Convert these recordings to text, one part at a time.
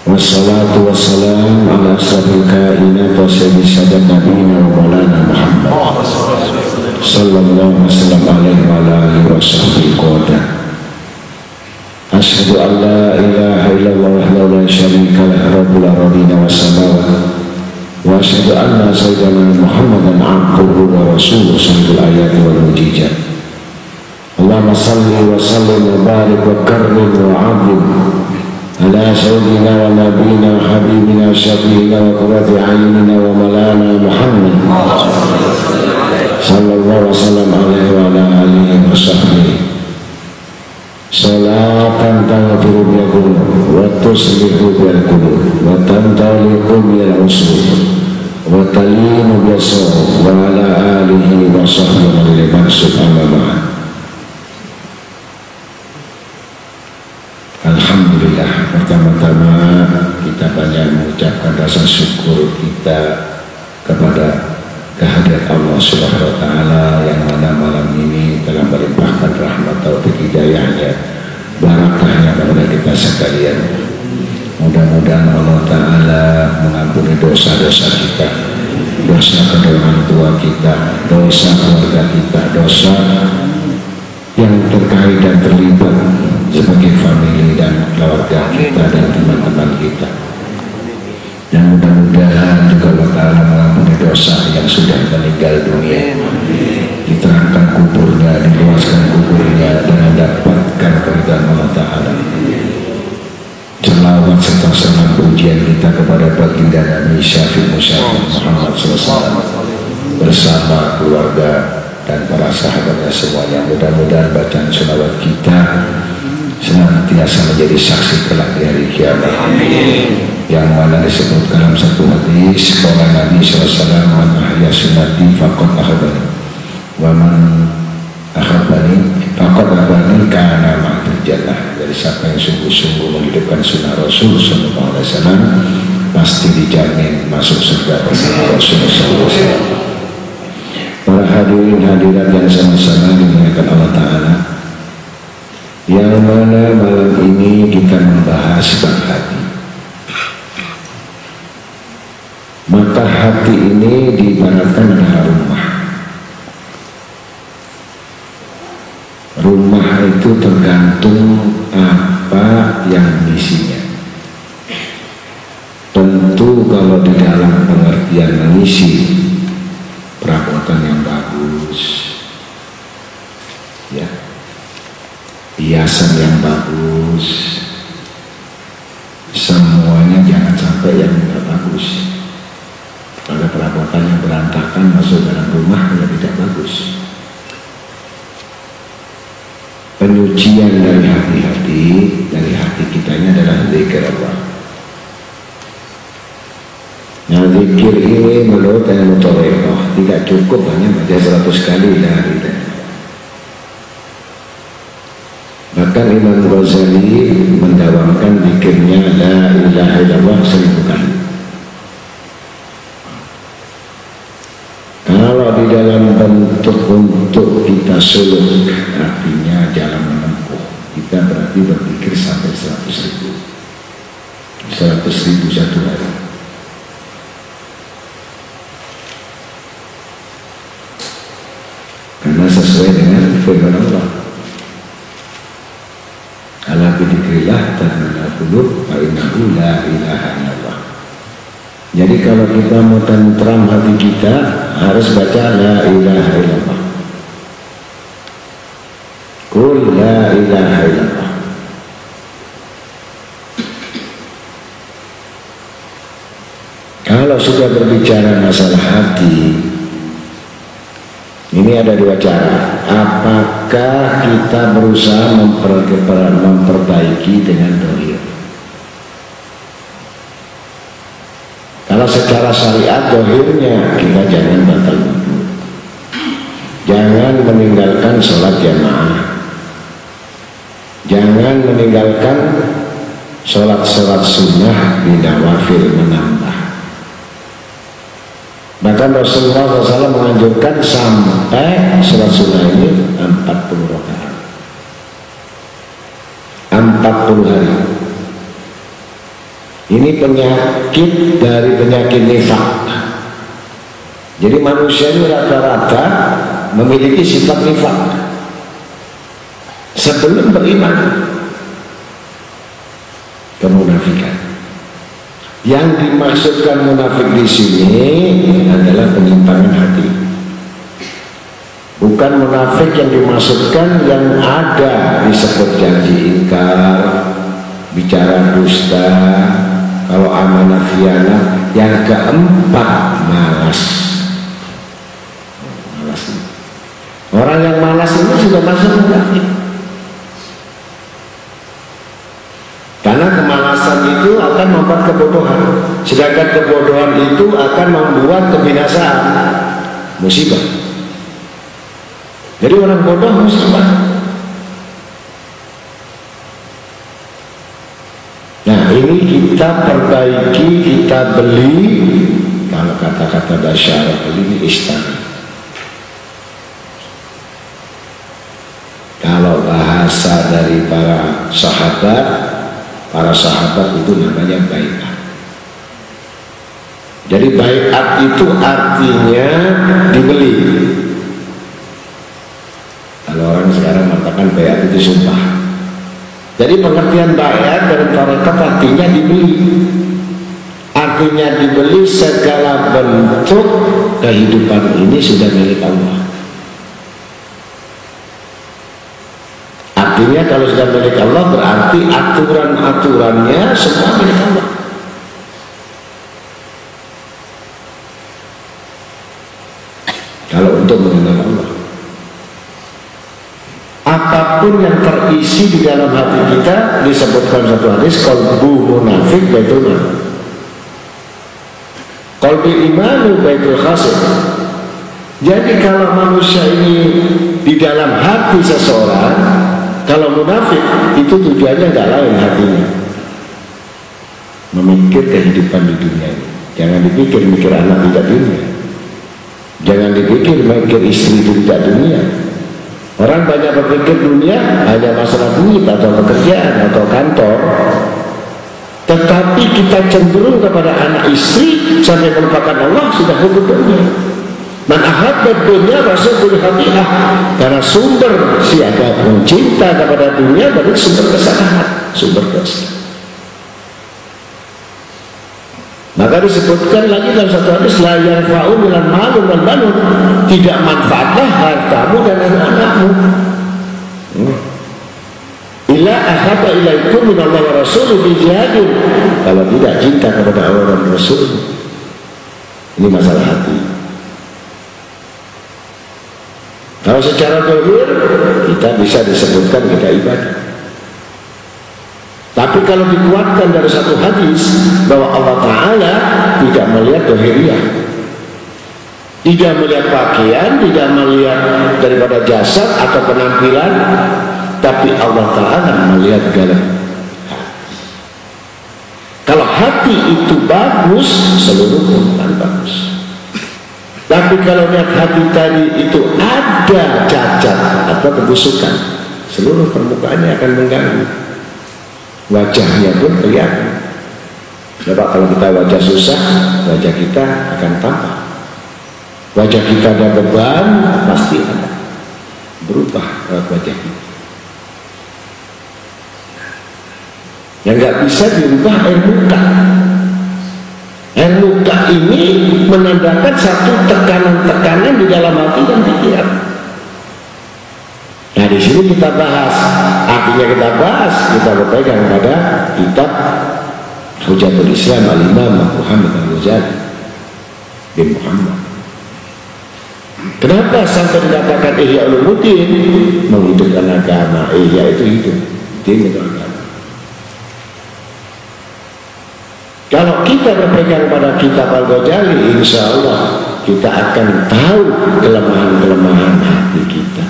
Wassalatu wassalamu ala asrafil kainat wa sayyidi sadat nabiyina wa maulana Muhammad sallallahu alaihi wa alihi wa sahbihi qadan. Asyhadu an la ilaha illallah wahdahu la syarika lah rabbul arabina was samawati wa asyhadu anna sayyidana Muhammadan abduhu wa rasuluhu sahibul ayati wal mujizat. Allahumma salli wa sallim wa barik wa karrim wa azim ala sayyidina wa nabiyina wa habibina syafiina wa qurrati a'yunina wa malana Muhammad sallallahu wasallam alaihi wa ala alihi wa sahbihi salatan taghfiru bil qulub wa tuslihu bil qulub wa tantaliqu bil usul wa talinu bil sawab wa ala alihi wa sahbihi liman subhanallah. Alhamdulillah, pertama-tama kita banyak mengucapkan rasa syukur kita kepada kehadirat Allah Subhanahu wa Ta'ala yang mana malam ini telah melimpahkan rahmat taufik hidayahnya barakahnya kepada kita sekalian. Mudah-mudahan Allah Ta'ala mengampuni dosa-dosa kita, dosa kedua orang tua kita, dosa keluarga kita, dosa yang terkait dan terlibat sebagai famili dan keluarga kita dan teman-teman kita. Dan mudah-mudahan juga Allah Ta'ala mengampuni dosa yang sudah meninggal dunia, diterangkan kuburnya, diluaskan kuburnya, dan mendapatkan keridhaan Allah Ta'ala. Selawat serta salam pujian kita kepada baginda Nabi Syafi'i Muhammad SAW bersama keluarga dan para sahabatnya semuanya. Mudah-mudahan bacaan selawat kita senantiasa menjadi saksi kelak di hari kiamat. Yang mana disebut dalam satu hadis, qala Nabi SAW, man ahya sunnati faqad ahabani wa man ahabani faqad abani kana ma'al jannah. Dari siapa yang sungguh-sungguh menghidupkan sunnah Rasul SAW pasti dijamin masuk surga bersama Rasul SAW. Para hadirin hadirat yang sama-sama dimuliakan Allah Ta'ala, yang mana malam ini kita membahas bab hati. Maka hati ini diibaratkan adalah rumah. Rumah itu tergantung apa yang isinya. Tentu kalau di dalam pengertian mengisi perabotan yang bagus, ya, hiasan yang bagus, semuanya jangan sampai yang tidak bagus. Kalau perabotan yang berantakan masuk dalam rumah ya tidak bagus. Penyucian dari hati kitanya adalah zikir Allah. Nah, zikir ini menurut ilmu Tarekat tidak cukup hanya baca 100 kali la ilaha illallah. Bahkan Imam Ghazali mendawamkan zikirnya la ilaha illallah 1000 kali. Kalau di dalam bentuk untuk kita suluk, artinya jalan menempuh, kita berarti berpikir sampai 100.000 satu hari. Karena sesuai dengan firman Allah, ala bidzikrillah tatma'innul qulub wa innahu la ilaha illallah. Jadi kalau kita mau tentram hati kita harus baca la ilaha illallah. Qul la ilaha illallah. Kalau sudah berbicara masalah hati, ini ada dua cara. Apakah kita berusaha memperbaiki dengan dohir? Kalau secara syariat dohirnya kita jangan batal wudu, jangan meninggalkan sholat jamaah, jangan meninggalkan sholat-sholat sunnah di nawafil menambah. Bahkan Rasulullah SAW menganjurkan sampai sholat sunnah ini 40 rakaat, 40 hari. Ini penyakit dari penyakit nifak. Jadi manusia ini rata-rata memiliki sifat nifak sebelum beriman, kemunafikan. Yang dimaksudkan munafik di sini adalah penyimpangan hati. Bukan munafik yang dimaksudkan yang ada disebut janji ingkar, bicara dusta, kalau amanah khianat. Yang keempat, malas. Orang yang malas ini sudah masuk munafik. Karena kemalasan itu akan membuat kebodohan, sedangkan kebodohan itu akan membuat kebinasaan, musibah. Jadi orang bodoh musibah. Nah, ini kita perbaiki, kita beli. Kalau kata-kata dasyarah ini istana. Kalau bahasa dari para sahabat itu namanya baiat. Jadi baiat itu artinya dibeli. Kalau orang sekarang mengatakan baiat itu sumpah. Jadi pengertian baiat dari tarekat artinya dibeli. Artinya dibeli segala bentuk kehidupan ini sudah milik Allah. Artinya kalau sudah milik Allah berarti aturan-aturannya semua milik Allah. Kalau untuk mengenal Allah, apapun yang terisi di dalam hati kita disebutkan satu hadis, qalbu munafik baitul mal, qalbi imanu baitul khasir. Jadi kalau manusia ini di dalam hati seseorang, kalau munafik itu tujuannya nggak lain hatinya memikir kehidupan di dunia ini. Jangan dipikir-mikir anak tidak dunia, jangan dipikir mikir istri itu tidak dunia. Orang banyak berpikir dunia hanya masalah duit atau pekerjaan atau kantor, tetapi kita cenderung kepada anak istri sampai melupakan Allah, sudah hukum dunia. Man ahabba dunya rasul khati'ah, karena sumber siapa pun cinta kepada dunia berarti sumber kesalahan, sumber dosa. Maka disebutkan lagi dalam satu hadis, la yanfa'u minal malu wal banun, tidak manfaatlah hartamu dan anak-anakmu. Illa ahabba ilaikum minallah wa rasul fi jihadin, kalau tidak cinta kepada Allah dan Rasul. Ini masalah hati. Kalau secara zahir kita bisa disebutkan kita ibadah. Tapi kalau dikuatkan dari satu hadis bahwa Allah Ta'ala tidak melihat zahiriyah, tidak melihat pakaian, tidak melihat daripada jasad atau penampilan, tapi Allah Ta'ala melihat dalam hati. Kalau hati itu bagus, seluruh permukaan bagus. Tapi kalau lihat hati tadi itu ada cacat atau kebusukan, seluruh permukaannya akan mengganggu. Wajahnya pun kelihatan. Coba kalau kita wajah susah, wajah kita akan tampak. Wajah kita ada beban, pasti ada berubah wajah kita. Yang nggak bisa dirubah air muka. Air muka ini menandakan satu tekanan-tekanan di dalam hati dan pikiran. Nah di sini kita bahas, artinya kita bahas, kita berpegang pada kitab Hujatul Islam Al-Imam Muhammad Al-Ghazali bin Muhammad. Kenapa sampai dikatakan Ihya Ulumuddin, menghidupkan agama? Ihya itu hidup, din itu agama. Kalau kita berpegang pada kitab Al-Ghazali, insya Allah kita akan tahu kelemahan-kelemahan hati kita.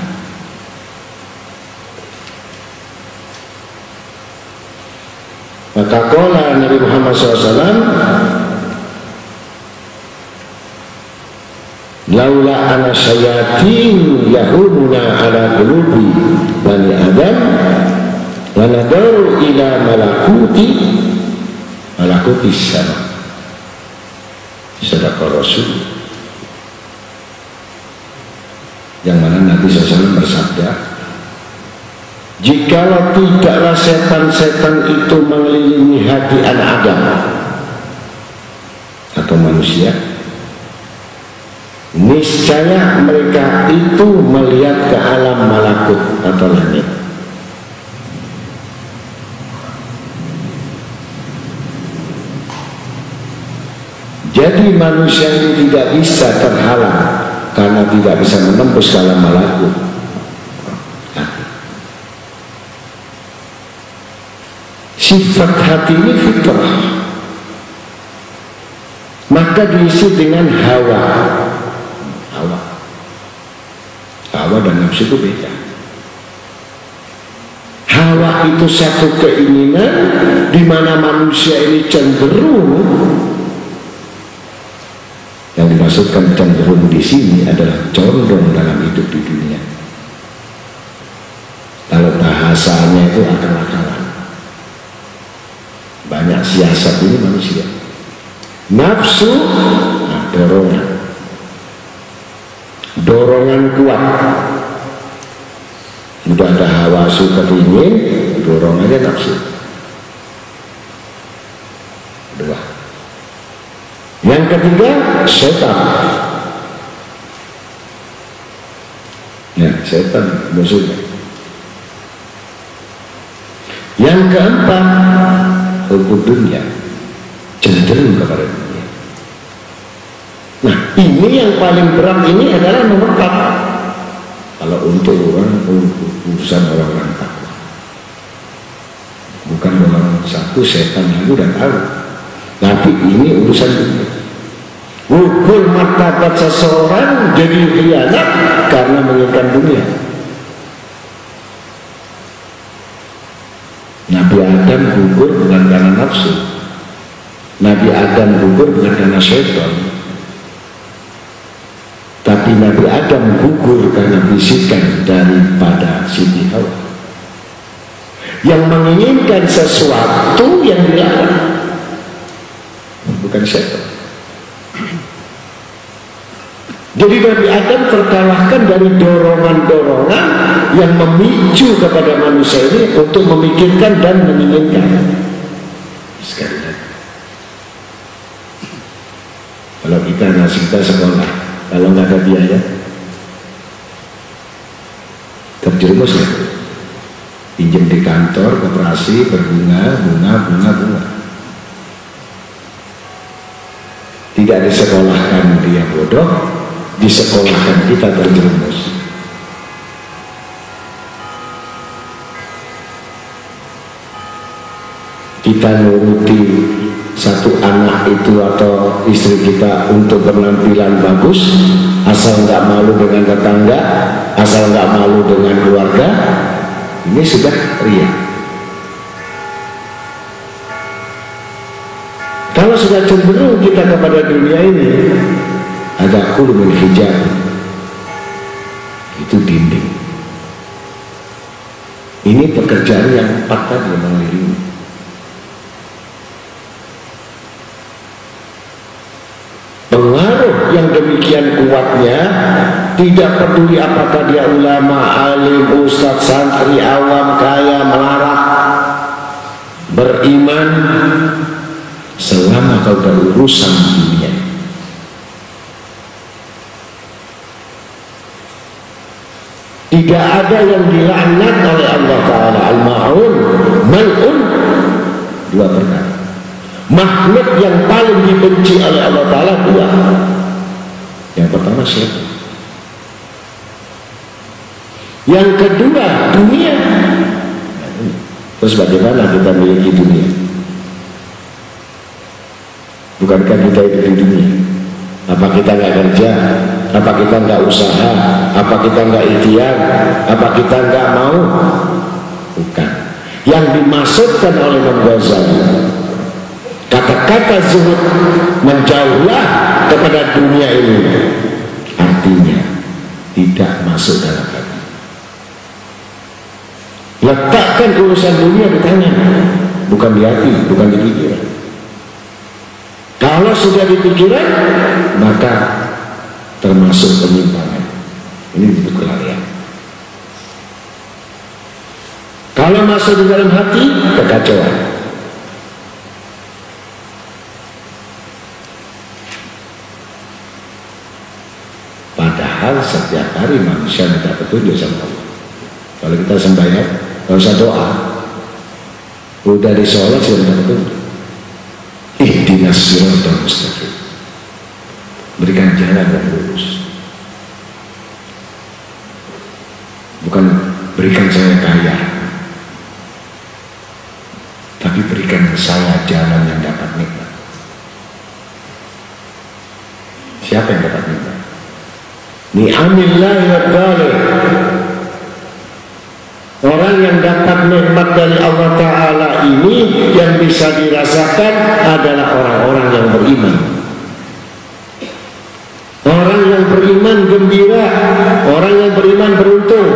Maka qala Nabi Muhammad SAW, laula ana syayatin yahumuna ala qulubi bani adam wa nadaru ila malakuti sama sedekah Rasul, yang mana Nabi SAW bersabda, jikalau tidaklah setan-setan itu mengelilingi hati anak Adam atau manusia, niscaya mereka itu melihat ke alam malakut atau langit. Jadi manusia ini tidak bisa terhalang karena tidak bisa menembus ke alam malakut. Sifat hati ini fitrah, maka diisi dengan hawa dan nafsu itu beda. Hawa itu satu keinginan di mana manusia ini cenderung, yang dimaksudkan cenderung di sini adalah condong dalam hidup di dunia. Kalau bahasanya itu akal-akalan. Banyak siasat ini manusia. Nafsu, nah, dorongan kuat. Udah ada hawa kepingin, dorong aja nafsu. Dua. Yang ketiga, setan. Ya, setan musuhnya. Yang keempat, hukum dunia, cenderung kepada dunia. Nah, ini yang paling berat ini adalah nomor 4. Kalau untuk urusan orang-orang takwa, bukan orang satu setan yang udah tahu, tapi ini urusan dunia. Ukur martabat seseorang jadi khianat karena menginginkan dunia. Nabi Adam gugur bukan karena nafsu. Nabi Adam gugur bukan karena syaitan. Tapi Nabi Adam gugur karena bisikan daripada Siti Hawa yang menginginkan sesuatu yang dilarang, bukan syaitan. Jadi Nabi Adam terkalahkan dari dorongan-dorongan yang memicu kepada manusia ini untuk memikirkan dan menginginkan. Sekali lagi, kalau kita sekolah, kalau nggak ada biaya, terjerumus ya. Pinjam di kantor, koperasi, berbunga. Tidak disekolahkan dia bodoh, disekolahkan kita terjerumus. Kita nuruti satu anak itu atau istri kita untuk penampilan bagus, asal nggak malu dengan tetangga, asal nggak malu dengan keluarga, ini sudah ria. Kalau sudah cenderung kita kepada dunia ini, ada kulun hijab, itu dinding. Ini pekerjaan yang 4 tadi mengelilingi. Pengaruh yang demikian kuatnya, tidak peduli apakah dia ulama, alim, ustadz, santri, awam, kaya, melarat, beriman, selama kau berurusan dunia. Tidak ada yang dilaknat oleh Allah Ta'ala. Al-ma'un, mal'un, 2 perkara. Makhluk yang paling dibenci oleh Allah Ta'ala 2. Yang pertama syaitan, yang kedua dunia. Terus bagaimana kita memiliki dunia? Bukankah kita hidup di dunia? Apa kita nggak kerja? Apa kita nggak usaha? Apa kita nggak ikhtiar? Apa kita nggak mau? Bukan. Yang dimaksudkan oleh Imam Ghazali, kata-kata zuhud, menjauhlah kepada dunia ini, artinya tidak masuk dalam hati. Letakkan urusan dunia di tangan, bukan di hati, bukan di pikiran. Kalau sudah di pikiran, maka termasuk penyimpangan. Ini disebut kelalaian. Kalau masuk di dalam hati, kekacauan. Padahal setiap hari manusia minta petunjuk sama Allah. Kalau kita sembahyang, nggak usah doa, udah di sholat sudah minta petunjuk. Ihdinas siratal mustaqim, berikan jalan yang lurus. Bukan berikan saya kaya, tapi berikan saya jalan yang dapat nikmat. Siapa yang dapat nikmat? Ni'amillahi wa ta'ala. Orang yang dapat nikmat dari Allah Ta'ala ini yang bisa dirasakan adalah orang-orang yang beriman. Orang yang beriman gembira, orang yang beriman beruntung.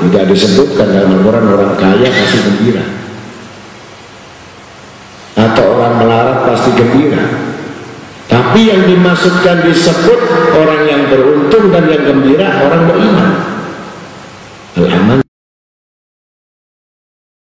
Tidak disebutkan dalam Al-Quran orang kaya pasti gembira atau orang melarat pasti gembira. Tapi yang dimaksudkan disebut orang yang beruntung dan yang gembira orang beriman. Al-aman